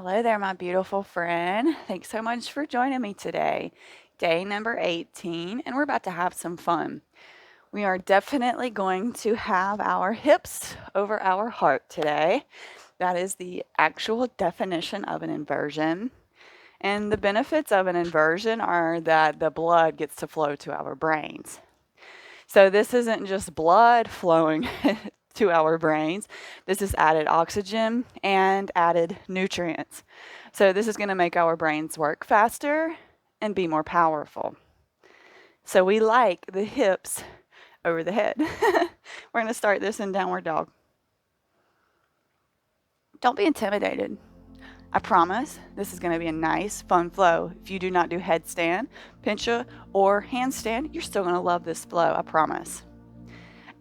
Hello there, my beautiful friend. Thanks so much for joining me today. Day number 18, and we're about to have some fun. We are definitely going to have our hips over our heart today. That is the actual definition of an inversion. And the benefits of an inversion are that the blood gets to flow to our brains. So this isn't just blood flowing to our brains. This is added oxygen and added nutrients. So this is going to make our brains work faster and be more powerful. So we like the hips over the head. We're going to start this in downward dog. Don't be intimidated. I promise this is going to be a nice, fun flow. If you do not do headstand, pincha, or handstand, you're still going to love this flow, I promise.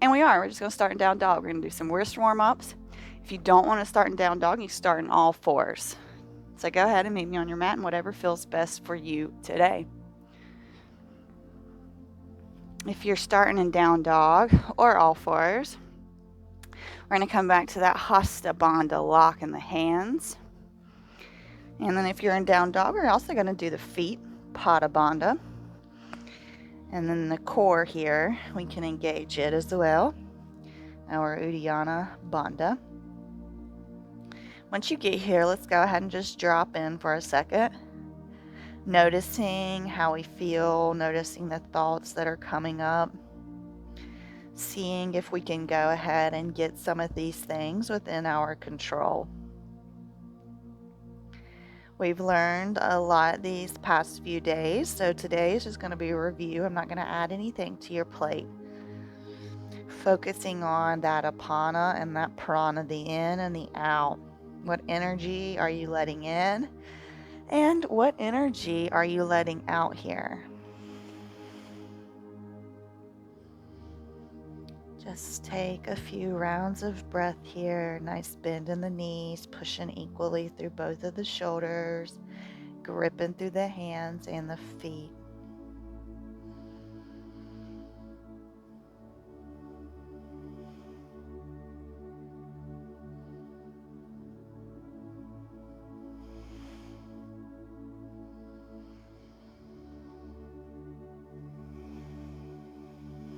And we're just going to start in down dog. We're going to do some wrist warm-ups. If you don't want to start in down dog, you start in all fours. So go ahead and meet me on your mat and whatever feels best for you today. If you're starting in down dog or all fours, we're going to come back to that Hasta Bandha lock in the hands. And then if you're in down dog, we're also going to do the feet, Pada Bandha. And then the core here, we can engage it as well, our Uddiyana Bandha. Once you get here, let's go ahead and just drop in for a second, noticing how we feel, noticing the thoughts that are coming up, seeing if we can go ahead and get some of these things within our control. We've learned a lot these past few days, so today is just going to be a review. I'm not going to add anything to your plate. Focusing on that apana and that prana, the in and the out. What energy are you letting in? And what energy are you letting out here? Just take a few rounds of breath here. Nice bend in the knees, pushing equally through both of the shoulders, gripping through the hands and the feet.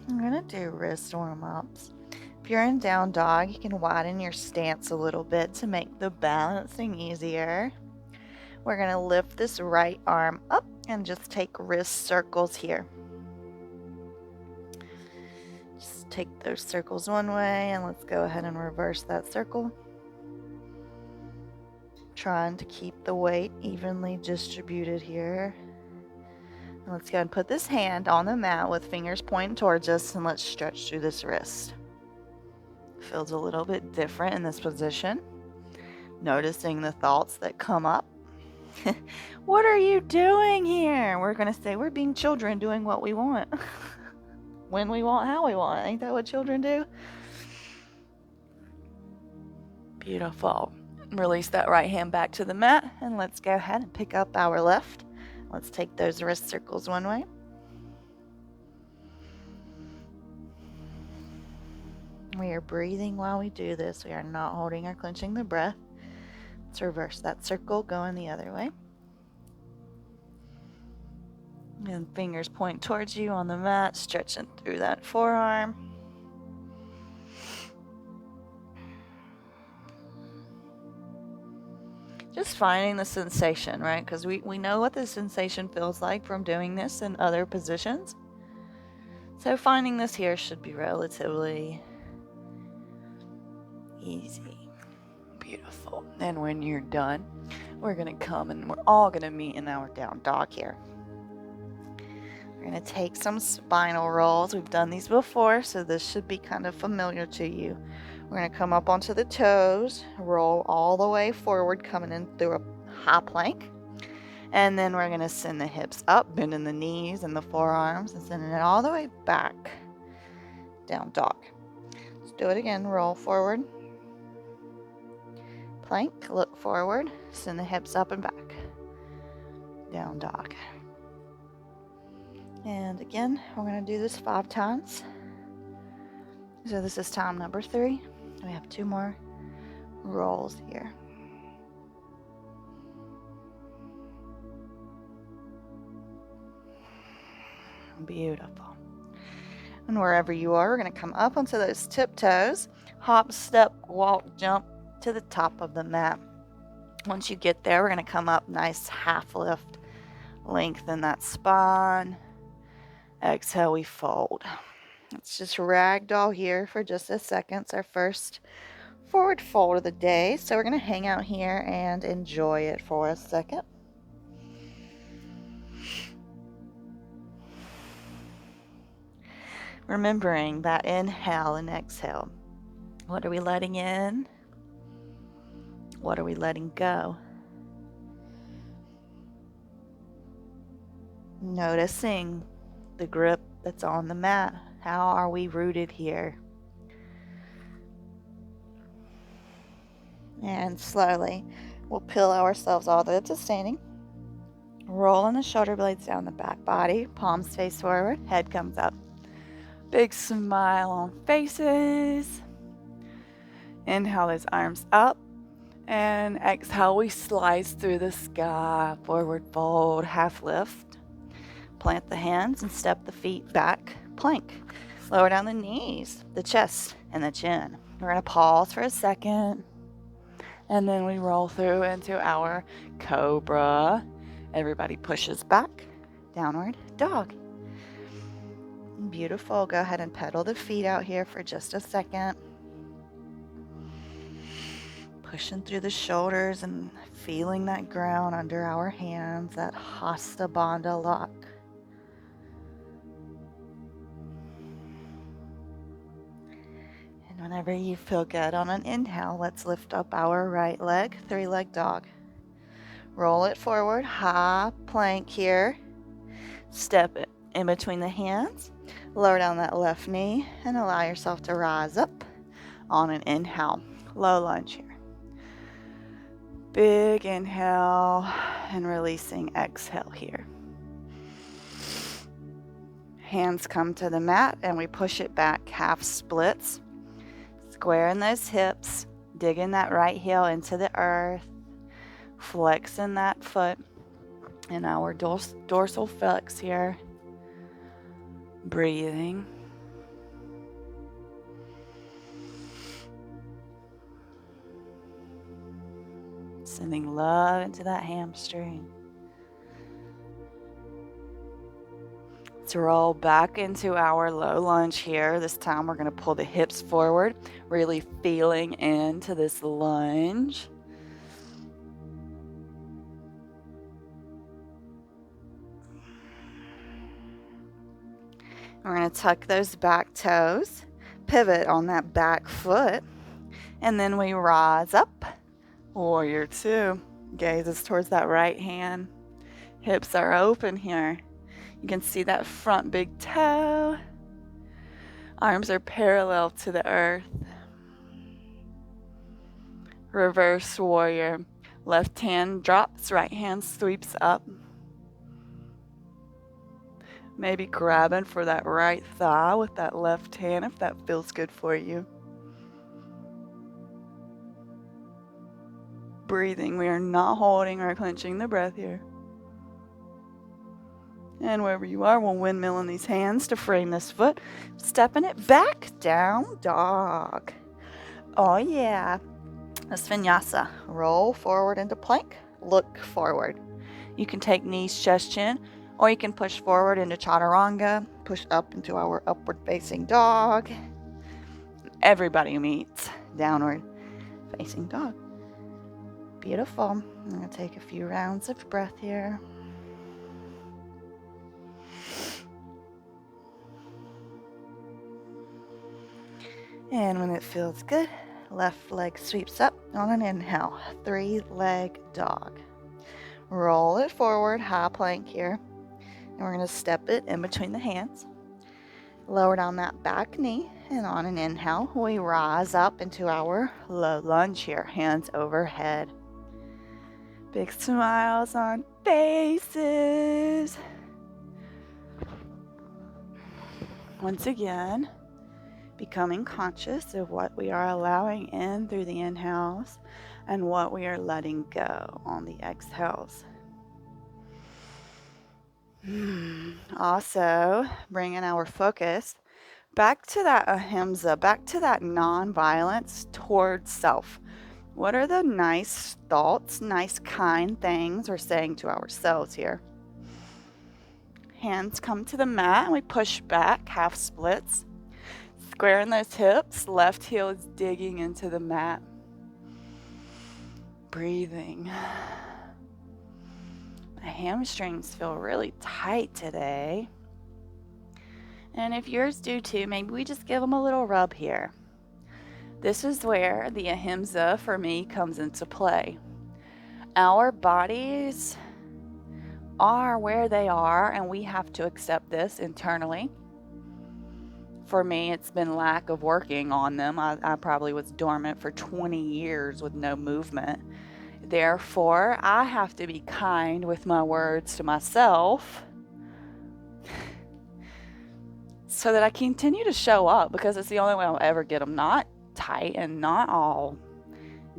I'm going to do wrist warm-ups. If you're in down dog, you can widen your stance a little bit to make the balancing easier. We're going to lift this right arm up and just take wrist circles here. Just take those circles one way and let's go ahead and reverse that circle. Trying to keep the weight evenly distributed here. And let's go ahead and put this hand on the mat with fingers pointing towards us and let's stretch through this wrist. Feels a little bit different in this position. Noticing the thoughts that come up. What are you doing here? We're going to say we're being children doing what we want. When we want, how we want. Ain't that what children do? Beautiful. Release that right hand back to the mat and let's go ahead and pick up our left. Let's take those wrist circles one way. We are breathing while we do this. We are not holding or clenching the breath. Let's reverse that circle, going the other way. And fingers point towards you on the mat, stretching through that forearm. Just finding the sensation, right? Because we know what the sensation feels like from doing this in other positions. So finding this here should be relatively easy. Beautiful. And when you're done, we're going to come and we're all going to meet in our down dog here. We're going to take some spinal rolls. We've done these before, so this should be kind of familiar to you. We're going to come up onto the toes, roll all the way forward, coming in through a high plank. And then we're going to send the hips up, bending the knees and the forearms, and sending it all the way back, down dog. Let's do it again. Roll forward. Plank, look forward, send the hips up and back, down dog. And again, we're going to do this 5 times. So this is time number 3. We have 2 more rolls here. Beautiful. And wherever you are, we're going to come up onto those tiptoes. Hop, step, walk, jump to the top of the mat. Once you get there, we're going to come up nice half lift. Lengthen that spine. Exhale, we fold. Let's just ragdoll here for just a second. It's our first forward fold of the day. So we're going to hang out here and enjoy it for a second. Remembering that inhale and exhale. What are we letting in? What are we letting go? Noticing the grip that's on the mat. How are we rooted here? And slowly, we'll peel ourselves all the way up to standing. Rolling the shoulder blades down the back body. Palms face forward. Head comes up. Big smile on faces. Inhale those arms up. And exhale, we slice through the sky. Forward fold, half lift. Plant the hands and step the feet back. Plank. Lower down the knees, the chest, and the chin. We're going to pause for a second. And then we roll through into our cobra. Everybody pushes back. Downward dog. Beautiful. Go ahead and pedal the feet out here for just a second. Pushing through the shoulders and feeling that ground under our hands, that Hasta Bandha lock. And whenever you feel good on an inhale, let's lift up our right leg, 3-leg dog. Roll it forward, high plank here. Step it in between the hands. Lower down that left knee and allow yourself to rise up on an inhale. Low lunge here. Big inhale and releasing exhale here. Hands come to the mat and we push it back, half splits. Squaring those hips, digging that right heel into the earth, flexing that foot in our dorsal flex here. Breathing. Sending love into that hamstring. Let's roll back into our low lunge here. This time we're going to pull the hips forward, really feeling into this lunge. We're going to tuck those back toes, pivot on that back foot, and then we rise up. Warrior 2. Gazes towards that right hand. Hips are open here. You can see that front big toe. Arms are parallel to the earth. Reverse warrior. Left hand drops, right hand sweeps up. Maybe grabbing for that right thigh with that left hand if that feels good for you. Breathing. We are not holding or clenching the breath here. And wherever you are, we'll windmill in these hands to frame this foot. Stepping it back, down dog. Oh yeah. That's vinyasa. Roll forward into plank. Look forward. You can take knees, chest, chin, or you can push forward into chaturanga. Push up into our upward facing dog. Everybody meets downward facing dog. Beautiful. I'm going to take a few rounds of breath here. And when it feels good, left leg sweeps up on an inhale. 3-leg dog. Roll it forward, high plank here. And we're going to step it in between the hands. Lower down that back knee. And on an inhale, we rise up into our low lunge here. Hands overhead. Big smiles on faces. Once again, becoming conscious of what we are allowing in through the inhales and what we are letting go on the exhales. Also, bringing our focus back to that ahimsa, back to that non-violence towards self. What are the nice thoughts, nice kind things we're saying to ourselves here? Hands come to the mat and we push back, half splits. Squaring those hips, left heel is digging into the mat. Breathing. My hamstrings feel really tight today. And if yours do too, maybe we just give them a little rub here. This is where the ahimsa for me comes into play. Our bodies are where they are, and we have to accept this internally. For me, it's been lack of working on them. I probably was dormant for 20 years with no movement. Therefore, I have to be kind with my words to myself so that I continue to show up, because it's the only way I'll ever get them not tight and not all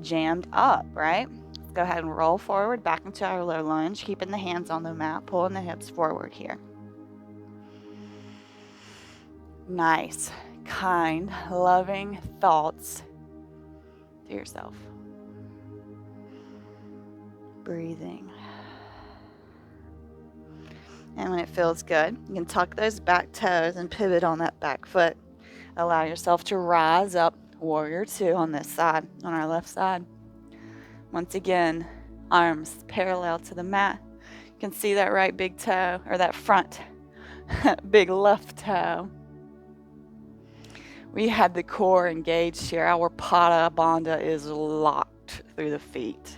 jammed up, right? Let's go ahead and roll forward back into our low lunge, keeping the hands on the mat, pulling the hips forward here. Nice, kind, loving thoughts to yourself. Breathing. And when it feels good, you can tuck those back toes and pivot on that back foot. Allow yourself to rise up, warrior two on this side, on our left side. Once again, arms parallel to the mat. You can see that right big toe, or that front big left toe. We had the core engaged here. Our Pada Bandha is locked through the feet.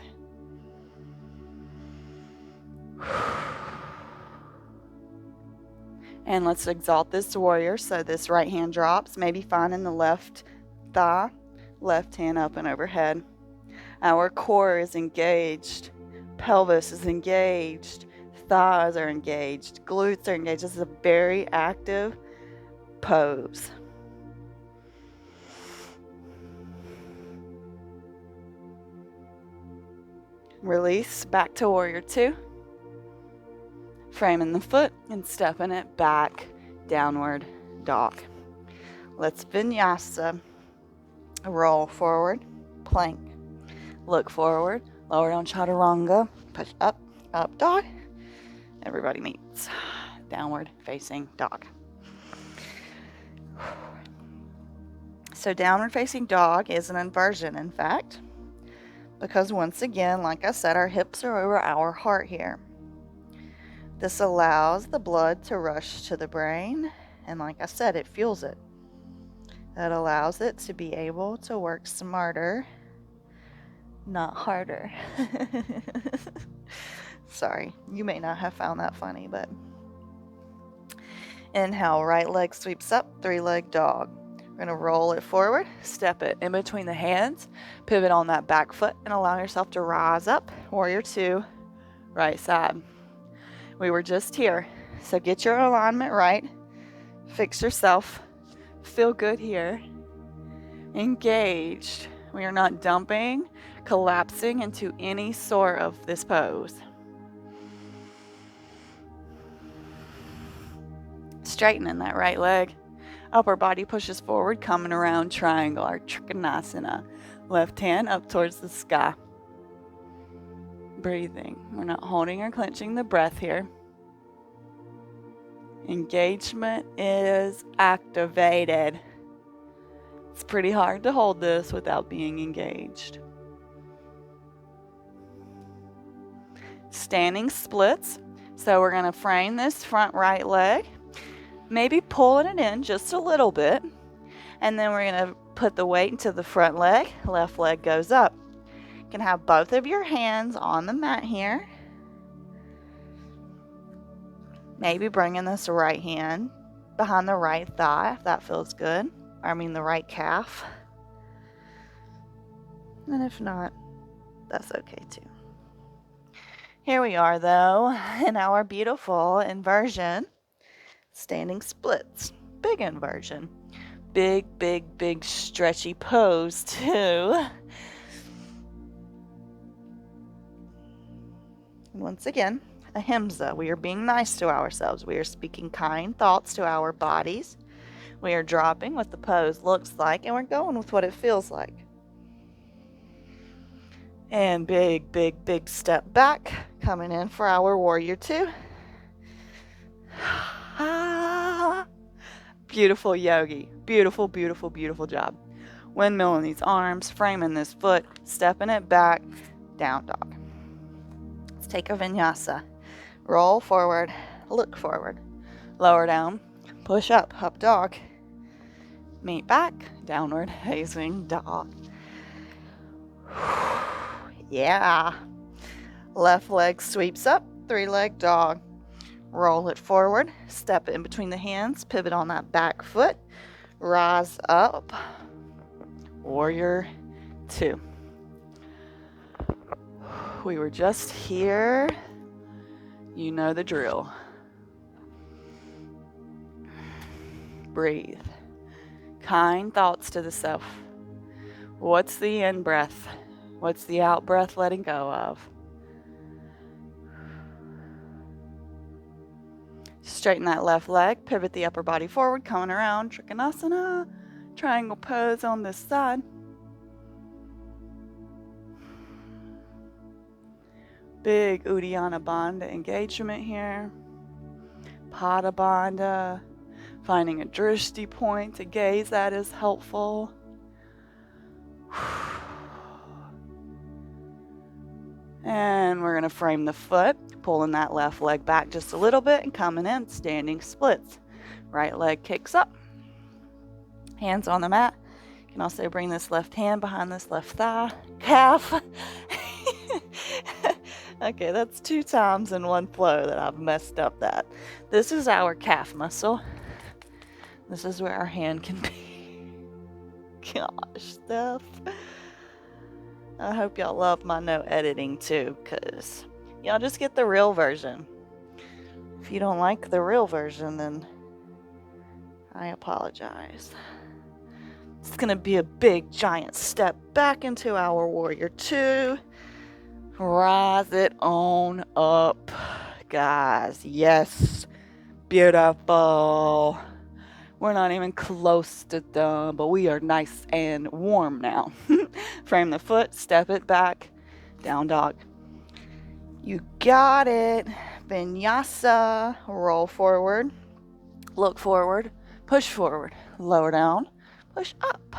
And let's exalt this warrior. So this right hand drops, maybe finding the left thigh, left hand up and overhead. Our core is engaged, pelvis is engaged, thighs are engaged, glutes are engaged. This is a very active pose. Release back to warrior two. Framing the foot and stepping it back, downward dog. Let's vinyasa. Roll forward, plank. Look forward, lower down chaturanga, push up, up dog. Everybody meets. Downward facing dog. So downward facing dog is an inversion, in fact, because once again, like I said, our hips are over our heart here. This allows the blood to rush to the brain, and like I said, it fuels it. That allows it to be able to work smarter, not harder. Sorry, you may not have found that funny, but inhale, right leg sweeps up, three-leg dog. We're going to roll it forward, step it in between the hands, pivot on that back foot, and allow yourself to rise up, warrior two, right side. We were just here, so get your alignment right, fix yourself, feel good here, engaged. We are not dumping, collapsing into any sort of this pose. Straightening that right leg, upper body pushes forward, coming around triangle, our Trikonasana. Left hand up towards the sky. Breathing. We're not holding or clenching the breath here. Engagement is activated. It's pretty hard to hold this without being engaged. Standing splits. So we're going to frame this front right leg, maybe pulling it in just a little bit, and then we're going to put the weight into the front leg. Left leg goes up. You can have both of your hands on the mat here. Maybe bringing this right hand behind the right thigh, if that feels good. The right calf. And if not, that's okay too. Here we are, though, in our beautiful inversion. Standing splits. Big inversion. Big, big, big stretchy pose, too. And once again, ahimsa. We are being nice to ourselves. We are speaking kind thoughts to our bodies. We are dropping what the pose looks like, and we're going with what it feels like. And big, big, big step back, coming in for our warrior two. Beautiful yogi. Beautiful, beautiful, beautiful job. Windmill in these arms, framing this foot, stepping it back, down dog. Let's take a vinyasa. Roll forward, look forward, lower down, push up, up dog, meet back, downward facing dog. Yeah. Left leg sweeps up, 3-leg dog. Roll it forward, step it in between the hands, pivot on that back foot, rise up, warrior two. We were just here. You know the drill. Breathe. Kind thoughts to the self. What's the in breath? What's the out breath letting go of? Straighten that left leg, pivot the upper body forward, coming around, Trikonasana, triangle pose on this side. Big Uddiyana Bandha engagement here. Pada Bandha, finding a drishti point to gaze at is helpful. And we're going to frame the foot, pulling that left leg back just a little bit and coming in, standing splits. Right leg kicks up. Hands on the mat. You can also bring this left hand behind this left thigh. Calf. Okay, that's 2 times in one flow that I've messed up that. This is our calf muscle. This is where our hand can be. Gosh, Steph. I hope y'all love my no editing too, because y'all just get the real version. If you don't like the real version, then I apologize. It's going to be a big, giant step back into our warrior two. Rise it on up, guys. Yes. Beautiful. We're not even close to done, but we are nice and warm now. Frame the foot, step it back, down dog. You got it. Vinyasa. Roll forward, look forward, push forward, lower down, push up.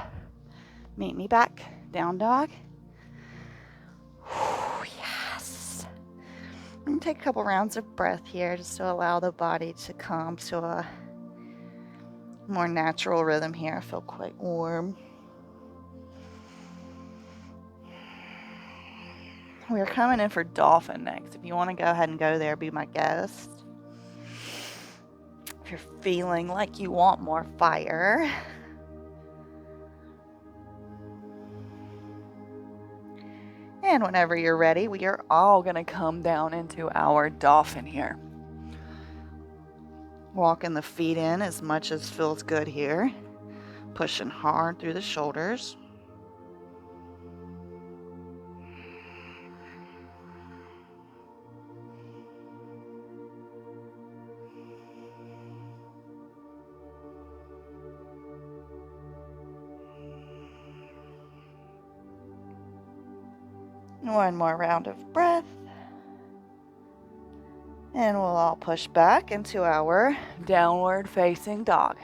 Meet me back, down dog. Yes. I'm going to take a couple rounds of breath here just to allow the body to come to a more natural rhythm here. I feel quite warm. We're coming in for dolphin next. If you want to go ahead and go there, be my guest. If you're feeling like you want more fire. And whenever you're ready, we are all going to come down into our dolphin here. Walking the feet in as much as feels good here. Pushing hard through the shoulders. One more round of breath. And we'll all push back into our downward facing dog.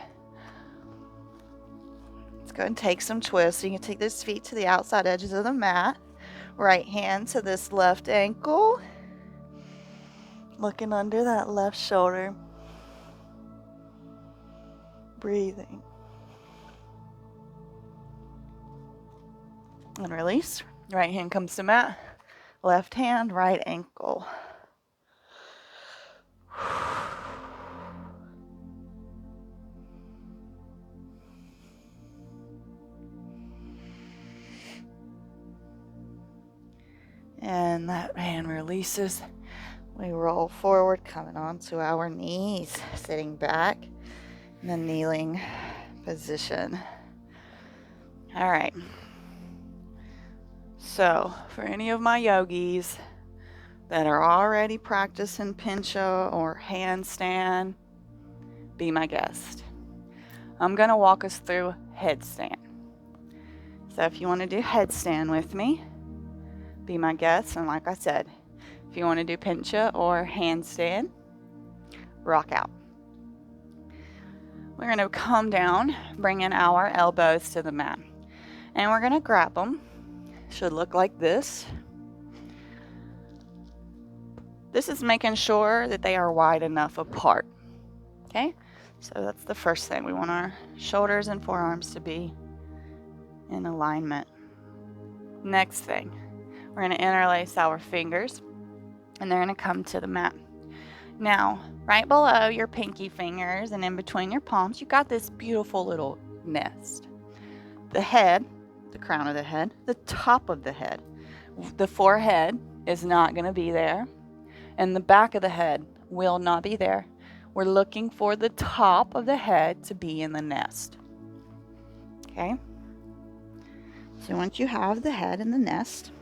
Let's go and take some twists. So you can take those feet to the outside edges of the mat. Right hand to this left ankle. Looking under that left shoulder. Breathing. And release. Right hand comes to mat. Left hand, right ankle. And that hand releases. We roll forward, coming onto our knees, sitting back in the kneeling position. All right. So, for any of my yogis that are already practicing pincha or handstand, be my guest. I'm going to walk us through headstand. So if you want to do headstand with me, be my guest. And like I said, if you want to do pincha or handstand, rock out. We're going to come down, bringing our elbows to the mat. And we're going to grab them. Should look like this. This is making sure that they are wide enough apart. Okay? So that's the first thing. We want our shoulders and forearms to be in alignment. Next thing, we're going to interlace our fingers, and they're going to come to the mat. Now, right below your pinky fingers and in between your palms, you got this beautiful little nest. The head, the crown of the head, the top of the head, the forehead is not going to be there, and the back of the head will not be there. We're looking for the top of the head to be in the nest. Okay? So once you have the head in the nest,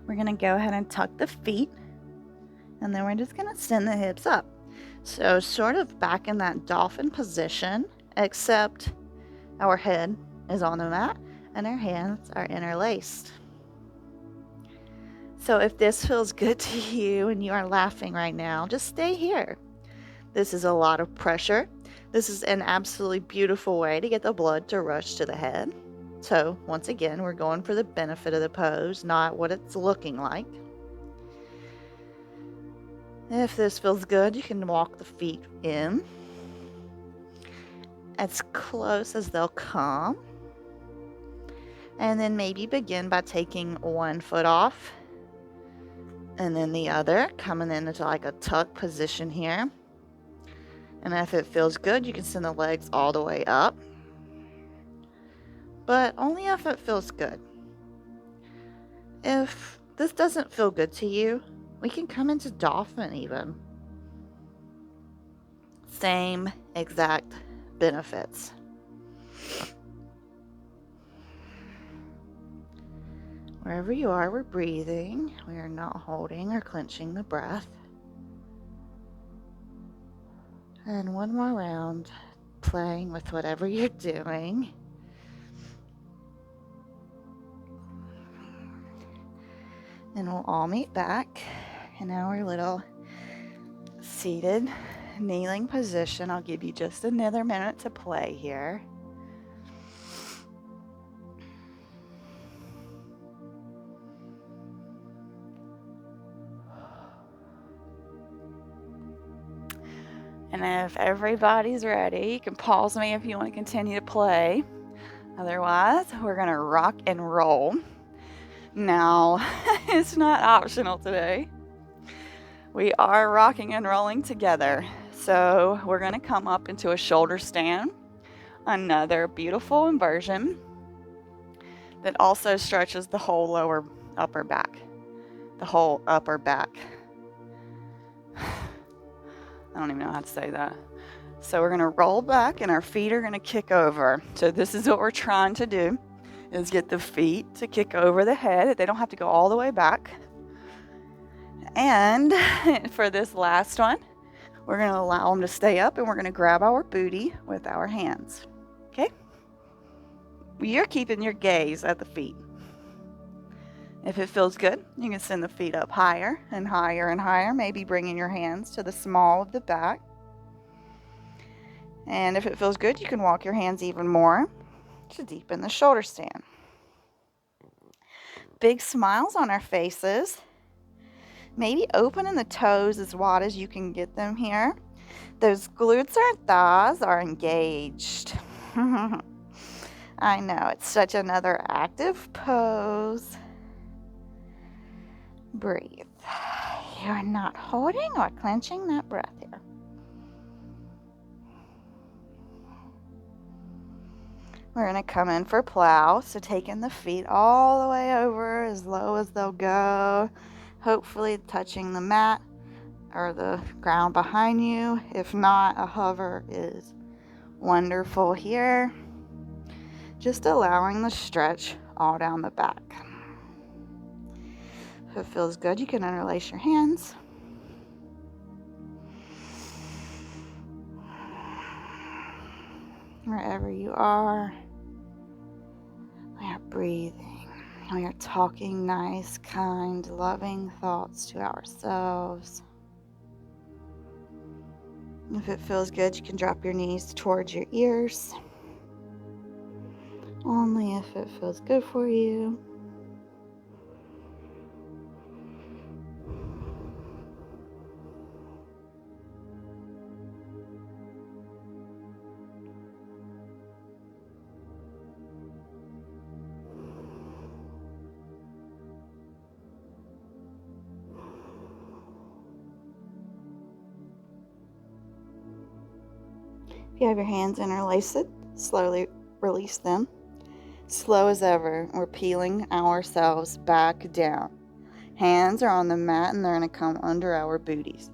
we're going to go ahead and tuck the feet, and then we're just going to send the hips up. So sort of back in that dolphin position, except our head is on the mat and our hands are interlaced. So if this feels good to you and you are laughing right now, just stay here. This is a lot of pressure. This is an absolutely beautiful way to get the blood to rush to the head. So once again, we're going for the benefit of the pose, not what it's looking like. If this feels good, you can walk the feet in as close as they'll come. And then maybe begin by taking one foot off and then the other, coming into like a tuck position here. And if it feels good, you can send the legs all the way up, but only if it feels good. If this doesn't feel good to you, we can come into dolphin even. Same exact benefits. Wherever you are, we're breathing. We are not holding or clenching the breath. And one more round, playing with whatever you're doing. And we'll all meet back in our little seated, kneeling position. I'll give you just another minute to play here. And if everybody's ready, you can pause me if you want to continue to play. Otherwise, we're going to rock and roll. Now, it's not optional today. We are rocking and rolling together. So we're going to come up into a shoulder stand. Another beautiful inversion that also stretches the whole upper back. The whole upper back. I don't even know how to say that. So we're going to roll back and our feet are going to kick over. So this is what we're trying to do, is get the feet to kick over the head. They don't have to go all the way back. And for this last one, we're going to allow them to stay up and we're going to grab our booty with our hands. Okay? You're keeping your gaze at the feet. If it feels good, you can send the feet up higher and higher and higher, maybe bringing your hands to the small of the back. And if it feels good, you can walk your hands even more to deepen the shoulder stand. Big smiles on our faces. Maybe opening the toes as wide as you can get them here. Those glutes or thighs are engaged. I know, it's such another active pose. Breathe. You're not holding or clenching that breath here. We're going to come in for plow. So taking the feet all the way over as low as they'll go. Hopefully touching the mat or the ground behind you. If not, a hover is wonderful here. Just allowing the stretch all down the back. If it feels good, you can interlace your hands. Wherever you are, we are breathing. We are talking nice, kind, loving thoughts to ourselves. If it feels good, you can drop your knees towards your ears. Only if it feels good for you. If you have your hands interlaced, slowly release them. Slow as ever, we're peeling ourselves back down. Hands are on the mat and they're going to come under our booties.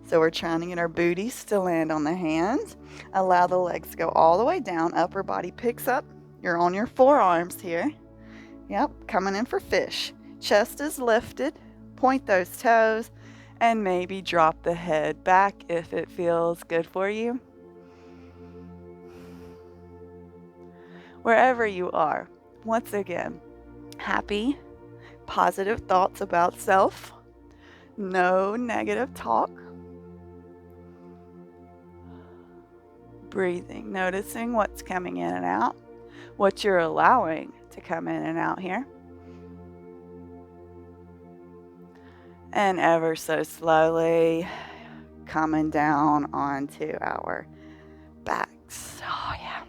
So we're trying to get our booties to land on the hands. Allow the legs to go all the way down. Upper body picks up. You're on your forearms here. Yep, coming in for fish. Chest is lifted. Point those toes and maybe drop the head back if it feels good for you. Wherever you are, once again, happy, positive thoughts about self. No negative talk. Breathing, noticing what's coming in and out, what you're allowing to come in and out here. And ever so slowly coming down onto our backs. Oh, yeah.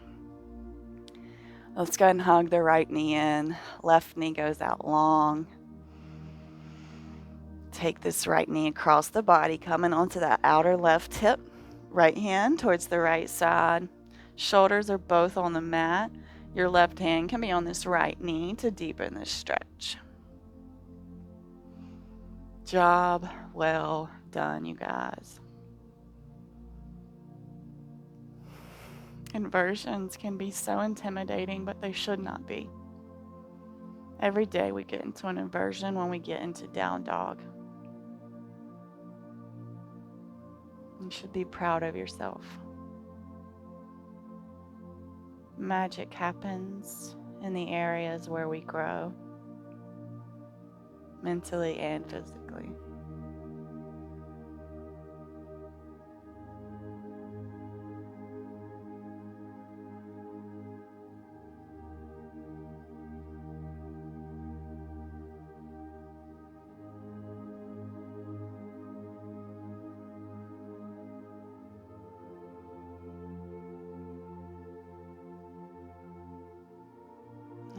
Let's go ahead and hug the right knee in. Left knee goes out long. Take this right knee across the body, coming onto that outer left hip. Right hand towards the right side. Shoulders are both on the mat. Your left hand can be on this right knee to deepen this stretch. Job well done, you guys. Inversions can be so intimidating, but they should not be. Every day we get into an inversion when we get into down dog. You should be proud of yourself. Magic happens in the areas where we grow, mentally and physically.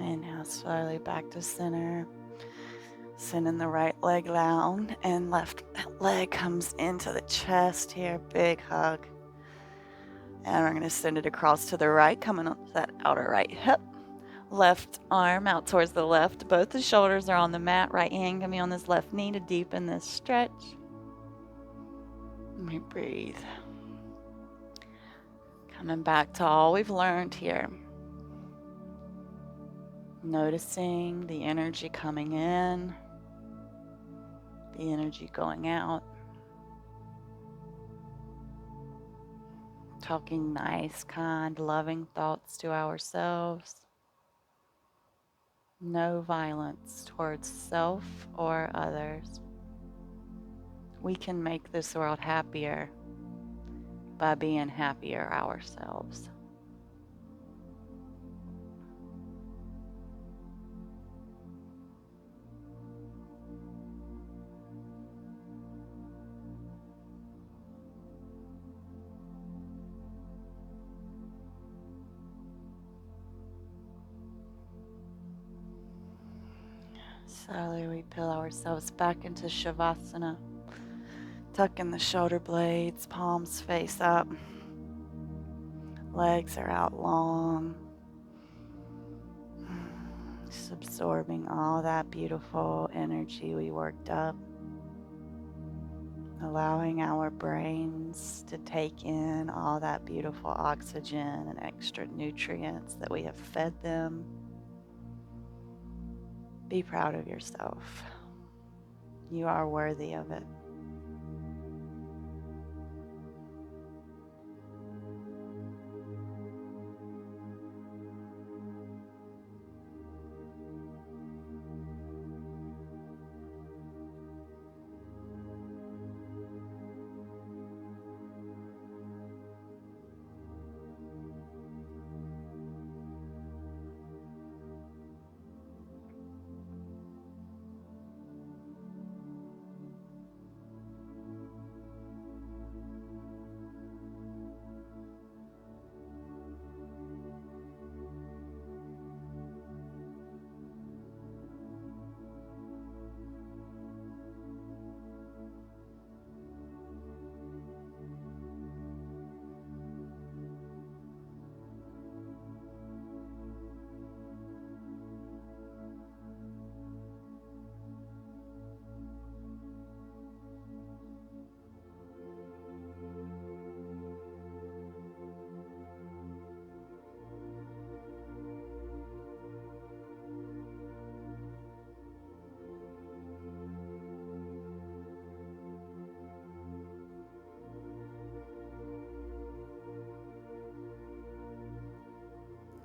And now slowly back to center. Sending the right leg down and left leg comes into the chest here. Big hug. And we're going to send it across to the right, coming up to that outer right hip. Left arm out towards the left. Both the shoulders are on the mat. Right hand can be on this left knee to deepen this stretch. Let me breathe. Coming back to all we've learned here. Noticing the energy coming in, the energy going out. Talking nice, kind, loving thoughts to ourselves. No violence towards self or others. We can make this world happier by being happier ourselves. Slowly we peel ourselves back into Shavasana. Tucking the shoulder blades, palms face up. Legs are out long. Just absorbing all that beautiful energy we worked up. Allowing our brains to take in all that beautiful oxygen and extra nutrients that we have fed them. Be proud of yourself. You are worthy of it.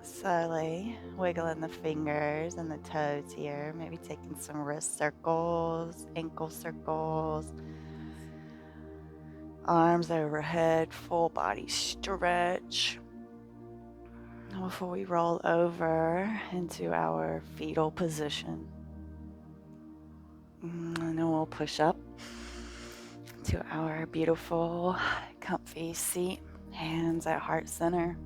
Slowly wiggling the fingers and the toes here, maybe taking some wrist circles, ankle circles, arms overhead, full body stretch before we roll over into our fetal position. And then we'll push up to our beautiful, comfy seat, hands at heart center.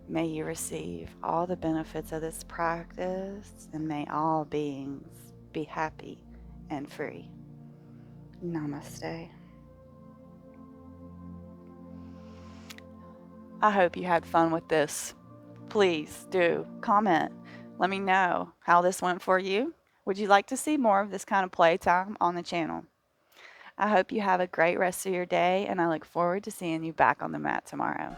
May you receive all the benefits of this practice, and may all beings be happy and free. Namaste. I hope you had fun with this. Please do comment. Let me know how this went for you. Would you like to see more of this kind of playtime on the channel? I hope you have a great rest of your day, and I look forward to seeing you back on the mat tomorrow.